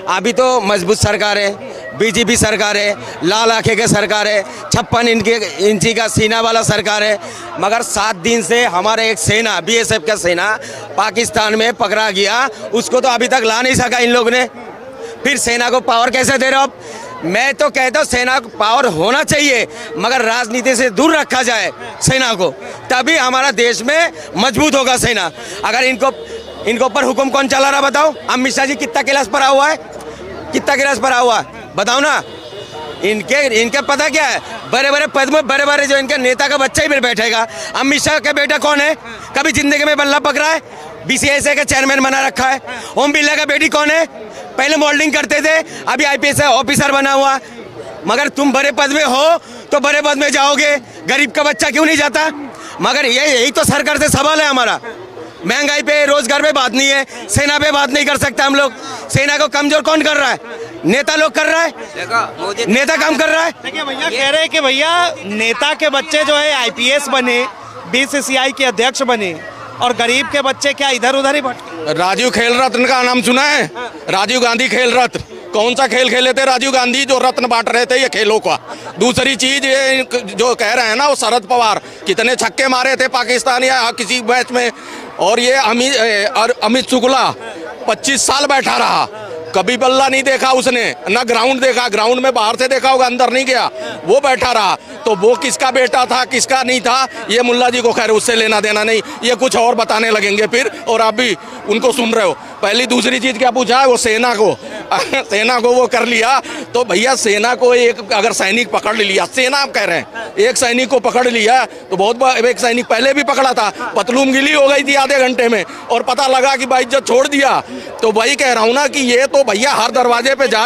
अभी तो मजबूत सरकार है, बीजेपी सरकार है, लाल आंखें के सरकार है, 56 इंची का सीना वाला सरकार है। मगर 7 दिन से हमारा एक सेना, बीएसएफ का सेना पाकिस्तान में पकड़ा गया, उसको तो अभी तक ला नहीं सका इन लोग ने। फिर सेना को पावर कैसे दे रहे हो आप? मैं तो कहता हूँ सेना को पावर होना चाहिए, मगर राजनीति से दूर रखा जाए सेना को, तभी हमारा देश में मजबूत होगा सेना। अगर इनको ऊपर हुक्म कौन चला रहा बताओ? अमित शाह जी कितना क्लास पढ़ा हुआ है, कितना क्लास पढ़ा हुआ है बताओ ना। इनके पता क्या है? बड़े बड़े पद में बड़े बड़े जो इनके नेता का बच्चा ही फिर बैठेगा। अमित शाह का बेटा कौन है? कभी जिंदगी में बल्ला पकड़ा है? बीसीसीआई का चेयरमैन बना रखा है। ओम बिरला का बेटी कौन है? पहले मॉडलिंग करते थे, अभी आईपीएस ऑफिसर बना हुआ। मगर तुम बड़े पद में हो तो बड़े पद में जाओगे, गरीब का बच्चा क्यों नहीं जाता? मगर यही तो सरकार से सवाल है हमारा। महंगाई पे, रोजगार पे बात नहीं है, सेना पे बात नहीं कर सकता हम लोग। सेना को कमजोर कौन कर रहा है? नेता लोग कर रहा है, नेता काम कर रहा है। देखिए भैया कह रहे हैं कि भैया नेता के बच्चे जो है आईपीएस बने, बीसीसीआई के अध्यक्ष बने, और गरीब के बच्चे क्या इधर उधर ही भटके। राजीव खेल रत्न का नाम सुना है? राजीव गांधी खेल रत्न, कौन सा खेल खेले थे राजीव गांधी जो रत्न बांट रहे थे ये खेलों का? दूसरी चीज ये जो कह रहे हैं ना, वो शरद पवार कितने छक्के मारे थे पाकिस्तान या किसी मैच में, और ये अमित शुक्ला 25 साल बैठा रहा, कभी बल्ला नहीं देखा उसने, ना ग्राउंड देखा, ग्राउंड में बाहर से देखा होगा, अंदर नहीं गया, वो बैठा रहा। तो वो किसका बेटा था किसका नहीं था, ये मुल्ला जी को खैर उससे लेना देना नहीं, ये कुछ और बताने लगेंगे फिर, और आप भी उनको सुन रहे हो। पहली दूसरी चीज क्या पूछा है? वो सेना को सेना को वो कर लिया। तो भैया सेना को एक अगर सैनिक पकड़ लिया, सेना आप कह रहे हैं एक सैनिक को पकड़ लिया तो बहुत, एक सैनिक पहले भी पकड़ा था, पतलून गिली हो गई थी आधे घंटे में, और पता लगा कि भाई इज्जत छोड़ दिया। तो वही कह रहा हूँ ना कि ये तो भैया हर दरवाजे पे जा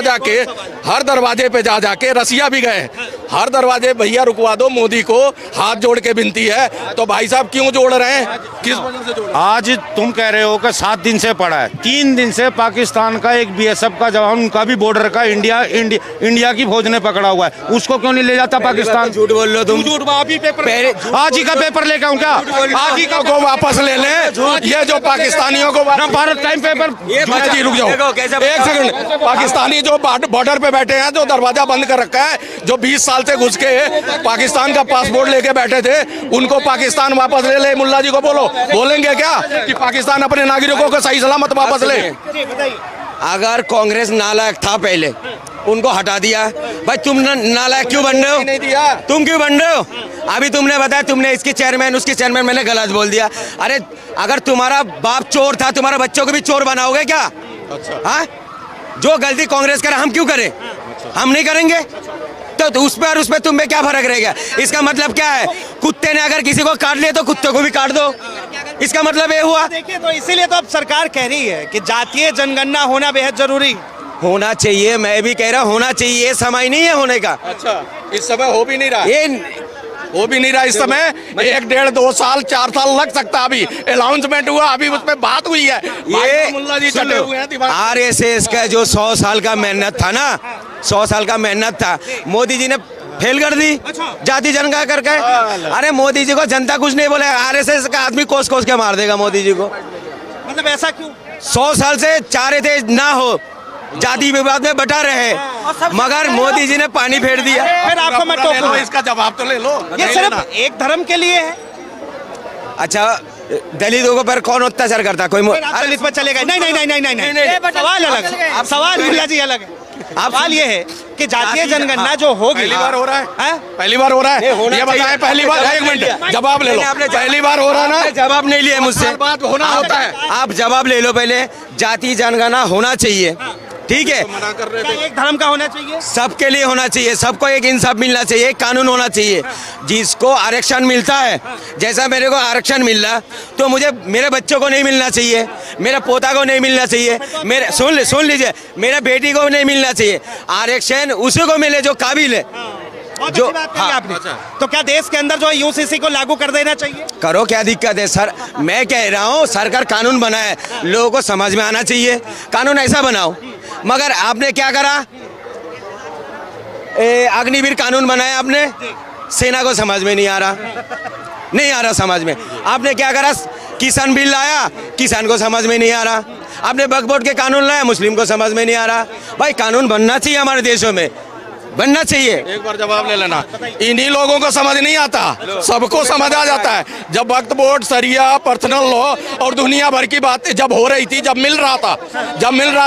जाके रसिया भी गए, हर दरवाजे भैया रुकवा दो मोदी को, हाथ जोड़ के विनती है। तो भाई साहब क्यों जोड़ रहे हैं, किस वजह से जोड़ रहे हैं? आज तुम कह रहे हो कि 7 दिन से पड़ा है, 3 दिन से पाकिस्तान का एक बीएसएफ का जवान, उनका भी बॉर्डर का इंडिया की फौज ने पकड़ा हुआ है, उसको क्यों नहीं ले जाता पाकिस्तान? झूठ बोल लो तुम, झूठ। आप ही पेपर आज ही का पेपर लेके आऊं क्या? आज ही को वापस ले लें ये जो पाकिस्तानियों को, भारत टाइम पेपर। रुक जाओ एक सेकंड। पाकिस्तानी जो बॉर्डर पे बैठे हैं, जो दरवाजा बंद कर रखा है, जो 20 साल से घुस के पाकिस्तान का पासपोर्ट लेके बैठे थे, उनको पाकिस्तान वापस ले ले। मुल्ला जी को बोलेंगे क्या कि पाकिस्तान अपने नागरिकों को सही सलामत वापस ले? अगर कांग्रेस नालायक था पहले, उनको हटा दिया। भाई तुम नालायक क्यों बन रहे हो? नहीं दिया। तुम क्यों बन रहे हो? अभी तुमने बताया तुमने इसके चेयरमैन उसके चेयरमैन, मैंने गलत बोल दिया। अरे अगर तुम्हारा बाप चोर था, तुम्हारे बच्चों को भी चोर बनाओगे क्या? हाँ, जो गलती कांग्रेस करे हम क्यों करें? हम नहीं करेंगे तो उस पर तुम में क्या फर्क रहेगा? इसका मतलब क्या है? कुत्ते ने अगर किसी को काट लिया तो कुत्ते को भी काट दो, इसका मतलब ये हुआ। देखिए तो इसीलिए तो अब सरकार कह रही है कि जातीय जनगणना होना बेहद जरूरी होना चाहिए। मैं भी कह रहा हूँ होना चाहिए, ये समय नहीं है होने का। अच्छा, इस समय हो भी नहीं रहा, हो भी नहीं रहा इस समय। 1, 1.5, 2 साल 4 साल लग सकता। अभी अनाउंसमेंट हुआ, अभी उसमें बात हुई है। ये मुल्ला जी चले हुए हैं आरएसएस का जो 100 साल का मेहनत था ना, 100 साल का मेहनत था, मोदी जी ने फेल कर दी जाति जनगणना करके। अरे मोदी जी को जनता कुछ नहीं बोले, आरएसएस का आदमी कोस कोस के मार देगा मोदी जी को। मतलब ऐसा क्यों? 100 साल से चाह रहे थे ना हो, जाति विवाद में बटा रहे, मगर मोदी जी ने पानी फेर दिया। फिर आपको मैं टोकूं, इसका जवाब तो ले लो। ये सिर्फ एक धर्म के लिए है? अच्छा, दलितों को पर कौन अत्याचार करता? कोई दलित पर चलेगा? नहीं, सवाल अलग है, सवाल मुल्ला जी अलग है। सवाल ये है कि जातीय जनगणना जो होगी, पहली बार हो रहा है, पहली बार हो रहा है, ये बताएं पहली बार। 1 मिनट जवाब ले लो, पहली बार हो रहा है ना? जवाब नहीं लिया मुझसे, बात होना होता है। आप जवाब ले लो पहले। जाति जनगणना होना चाहिए, ठीक है, मना कर रहे थे। एक धर्म का होना चाहिए, सबके लिए होना चाहिए, सबको एक इंसाफ मिलना चाहिए, एक कानून होना चाहिए। जिसको आरक्षण मिलता है, जैसा मेरे को आरक्षण मिल रहा, तो मुझे मेरे बच्चों को नहीं मिलना चाहिए, मेरे पोता को नहीं मिलना चाहिए, मेरे सुन लीजिए, मेरे बेटी को नहीं मिलना चाहिए। आरक्षण उसी को मिले जो काबिल है। जो आपने तो क्या देश के अंदर जो है यूसीसी को लागू कर देना चाहिए? करो, क्या दिक्कत है सर? मैं कह रहा हूँ सरकार कानून बनाए, लोगों को समझ में आना चाहिए, कानून ऐसा बनाओ। मगर आपने क्या करा? अग्निवीर कानून बनाया आपने, सेना को समझ में नहीं आ रहा समझ में। आपने क्या करा? किसान बिल लाया, किसान को समझ में नहीं आ रहा। आपने वक्फ बोर्ड के कानून लाया, मुस्लिम को समझ में नहीं आ रहा। भाई कानून बनना चाहिए हमारे देशों में, बनना चाहिए। एक बार जवाब ले लेना। इन्हीं लोगों को समझ नहीं आता, सबको समझ आ जाता है। जब वक्फ बोर्ड, सरिया, पर्सनल लॉ और दुनिया भर की बातें जब हो रही थी, जब मिल रहा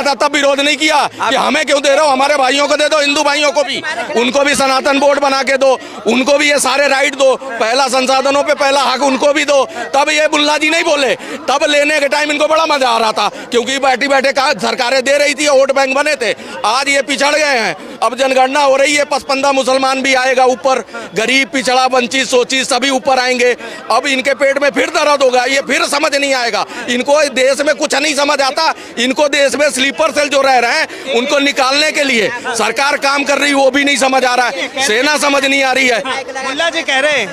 था तब विरोध नहीं किया कि हमें क्यों दे रहे हो, हमारे भाइयों को दे दो, हिंदू भाइयों को भी, उनको भी सनातन बोर्ड बना के दो, उनको भी ये सारे राइट दो, पहला संसाधनों पे पहला हक उनको भी दो। तब ये मुल्ला जी नहीं बोले, तब लेने के टाइम इनको बड़ा मजा आ रहा था, क्योंकि बैठी बैठे सरकारें दे रही थी, वोट बैंक बने थे। आज ये पिछड़ गए हैं। अब जनगणना हो रही है, 55 मुसलमान भी आएगा ऊपर, गरीब, पिछड़ा, वंचित, शोषित सभी ऊपर आएंगे। अब इनके पेट में फिर दर्द होगा, ये फिर समझ नहीं आएगा। इनको देश में कुछ नहीं समझ आता, इनको देश में स्लीपर सेल जो रह रहे हैं उनको निकालने के लिए सरकार काम कर रही, वो भी नहीं समझ आ रहा है, सेना समझ नहीं आ रही है। मुल्ला जी कह रहे हैं,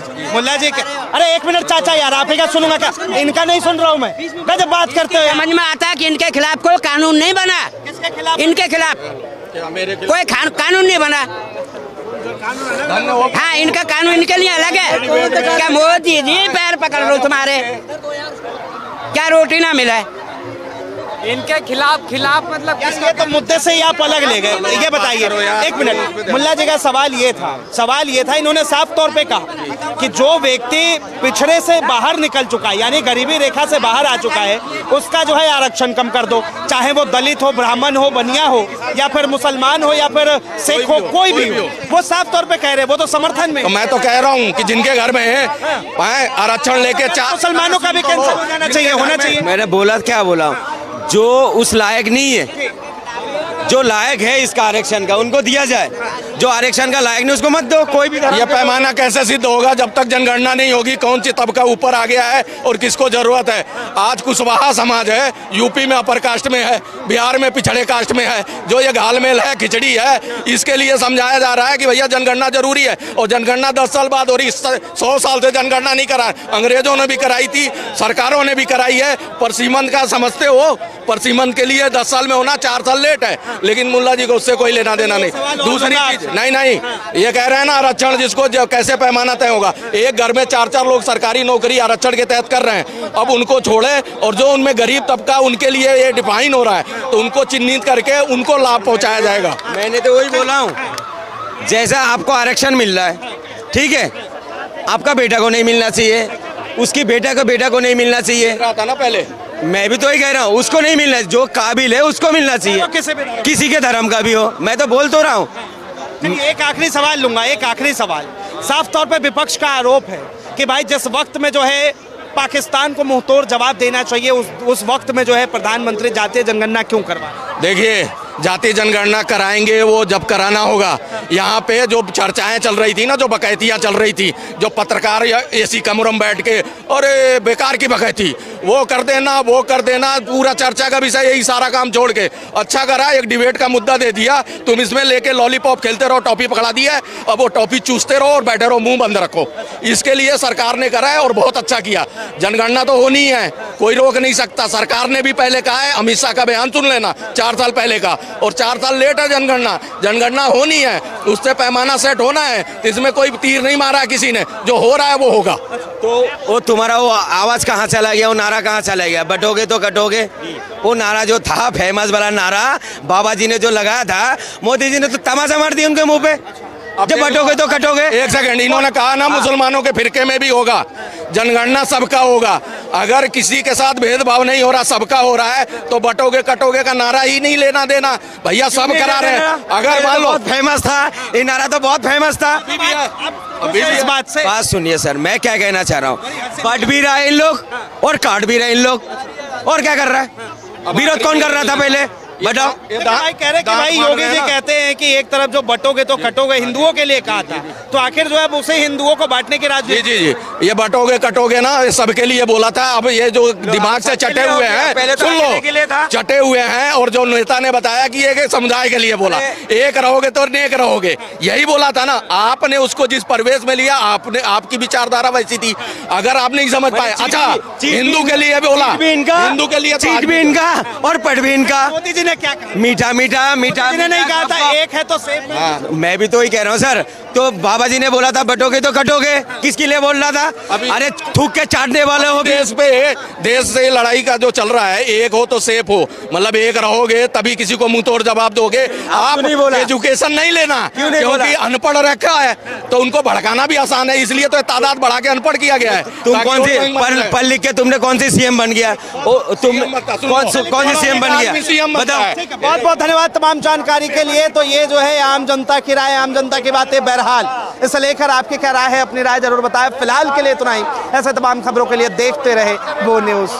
अरे एक मिनट चाचा यार, आप क्या सुनूंगा क्या? इनका नहीं सुन रहा हूँ मैं जब बात करते हो। समझ में आता है कि इनके खिलाफ कोई कानून नहीं बना। किसके खिलाफ? इनके खिलाफ कोई कानून नहीं बना। हाँ, इनका कानून इनके लिए अलग है। क्या मोदी जी पैर पकड़ लो तुम्हारे, क्या रोटी ना मिला है? इनके खिलाफ मतलब ये तो मुद्दे से ही आप अलग ले गए। ये बताइए, एक मिनट, मुल्ला जी का सवाल ये था, इन्होंने साफ तौर पे कहा कि जो व्यक्ति पिछड़े से बाहर निकल चुका है, यानी गरीबी रेखा से बाहर आ चुका है, उसका जो है आरक्षण कम कर दो, चाहे वो दलित हो, ब्राह्मण हो, बनिया हो, या फिर मुसलमान हो, या फिर सिख हो, कोई भी हो। वो साफ तौर पे कह रहे, वो तो समर्थन में। तो मैं तो कह रहा हूँ कि जिनके घर में है आरक्षण लेके, मुसलमानों का भी कैंसिल हो जाना चाहिए, होना चाहिए। मैंने बोला, क्या बोला, जो उस लायक नहीं है, जो लायक है इसका आरक्षण का, उनको दिया जाए। जो आरक्षण का लायक नहीं उसको मत दो। कोई भी ये पैमाना कैसे सिद्ध होगा जब तक जनगणना नहीं होगी, कौन सी तबका ऊपर आ गया है और किसको जरूरत है। आज कुशवाहा समाज है, यूपी में अपर कास्ट में है, बिहार में पिछड़े कास्ट में है, जो ये घालमेल है, खिचड़ी है, इसके लिए समझाया जा रहा है कि भैया जनगणना जरूरी है। और जनगणना 10 साल बाद हो रही, 100 साल से जनगणना नहीं करा, अंग्रेजों ने भी कराई थी, सरकारों ने भी कराई है। पर सीमंत का समझते हो, पर सीमंत के लिए 10 साल में होना 4 साल लेट है, लेकिन मुल्ला जी को उससे कोई लेना देना नहीं। दूसरी चीज, नहीं, ये कह रहे हैं ना आरक्षण जिसको कैसे पैमाना तय होगा। एक घर में 4 लोग सरकारी नौकरी आरक्षण के तहत कर रहे हैं, अब उनको छोड़े और जो उनमें गरीब तबका, उनके लिए ये डिफाइन हो रहा है, तो उनको चिन्हित करके उनको लाभ पहुंचाया जाएगा। मैंने तो वही बोला हूँ, जैसा आपको आरक्षण मिल रहा है, ठीक है, आपका बेटा को नहीं मिलना चाहिए, उसकी बेटा को नहीं मिलना चाहिए। रहा था ना पहले, मैं भी तो ही कह रहा हूँ, उसको नहीं मिलना, जो काबिल है उसको मिलना चाहिए, किसी के धर्म का भी हो। मैं तो बोल तो रहा हूँ। एक आखिरी सवाल लूंगा, एक आखिरी सवाल। साफ तौर पे विपक्ष का आरोप है कि भाई जिस वक्त में जो है पाकिस्तान को मुंहतोड़ जवाब देना चाहिए, उस वक्त में जो है प्रधानमंत्री जातीय जनगणना क्यों करवा? देखिए, जातीय जनगणना कराएंगे वो जब कराना होगा। यहाँ पे जो चर्चाएं चल रही थी ना, जो बकैतियाँ चल रही थी, जो पत्रकार या एसी कमरों में बैठ के अरे बेकार की बकैती, वो कर देना, पूरा चर्चा का विषय यही सारा काम छोड़ के अच्छा करा, एक डिबेट का मुद्दा दे दिया, तुम इसमें लेके लॉलीपॉप खेलते रहो, टॉफी पकड़ा दी है, अब वो टॉफी चूसते रहो और बैठे रहो, मुंह बंद रखो। इसके लिए सरकार ने करा है और बहुत अच्छा किया। जनगणना तो होनी है, कोई रोक नहीं सकता। सरकार ने भी पहले कहा है, अमित शाह का बयान सुन लेना 4 साल पहले का, और 4 साल लेट है जनगणना होनी है, उससे पैमाना सेट होना है। इसमें कोई तीर नहीं मारा किसी ने, जो हो रहा है वो होगा। तो वो तुम्हारा वो आवाज कहाँ चला गया, वो नारा कहाँ चला गया? बटोगे तो कटोगे, वो नारा जो था फेमस वाला नारा, बाबा जी ने जो लगाया था, मोदी जी ने तो तमाचा मार दिया उनके मुंह पे, जब बटोगे तो कटोगे। एक सेकंड, इन्होंने कहा ना मुसलमानों के फिरके में भी होगा जनगणना, सबका होगा। अगर किसी के साथ भेदभाव नहीं हो रहा, सबका हो रहा है, तो बटोगे कटोगे का नारा ही नहीं लेना देना भैया, सब करा रहे हैं। अगर मान लो बहुत फेमस था ये नारा, तो बहुत फेमस था। इस बात से बात सुनिए सर, मैं क्या कहना चाह रहा हूँ, बट भी रहा है इन लोग और काट भी रहे इन लोग, और क्या कर रहा है? विरोध कौन कर रहा था पहले, बताओ? भाई कह रहे कि भाई योगी जी कहते हैं कि एक तरफ जो बटोगे तो कटोगे हिंदुओं के लिए कहा था, तो आखिर जो है उसे हिंदुओं को बांटने की राजनीति। जी, ये बटोगे कटोगे ना, सबके लिए बोला था। अब ये जो दिमाग से चटे हुए हैं, सुन लो, चटे हुए हैं, और जो नेता ने बताया कि ये समुदाय के लिए बोला, एक रहोगे तो नेक रहोगे, यही बोला था ना। आपने उसको जिस परवेश में लिया, आपकी विचारधारा वैसी थी, अगर आप नहीं समझ पाए। अच्छा, हिंदू के लिए बोला, हिंदू के लिए चीट भी इनका और पट भी इनका। मोदी जी ने क्या कहा? मीठा मीठा मीठा जिन्हें नहीं कहा था एक है तो सेफ है। मैं भी तो ही कह रहा हूँ सर। तो बाबा जी ने बोला था बटोगे तो कटोगे, किसके लिए बोल रहा था? अरे थूक के चाटने वाले हो। देश से लड़ाई का जो चल रहा है, एक हो तो सेफ हो, मतलब एक रहोगे तभी किसी को मुंह तोड़ जवाब दोगे। आप नहीं बोला। एजुकेशन नहीं लेना, क्यों नहीं बोला? क्योंकि अनपढ़ रखा है तो उनको भड़काना भी आसान है, इसलिए तो तादाद बढ़ा के अनपढ़ किया गया है। तुम कौन सी पढ़ लिख के तुमने कौन सी सीएम बन गया? तुम कौन सी सीएम बन गया बताओ? बहुत बहुत धन्यवाद तमाम जानकारी के लिए। तो ये जो है आम जनता की राय, आम जनता की बातें। बहरहाल इसे लेकर आपकी क्या राय है, अपनी राय जरूर बताएं। फिलहाल के लिए इतना ही। ऐसे तमाम खबरों के लिए देखते रहे वो न्यूज़।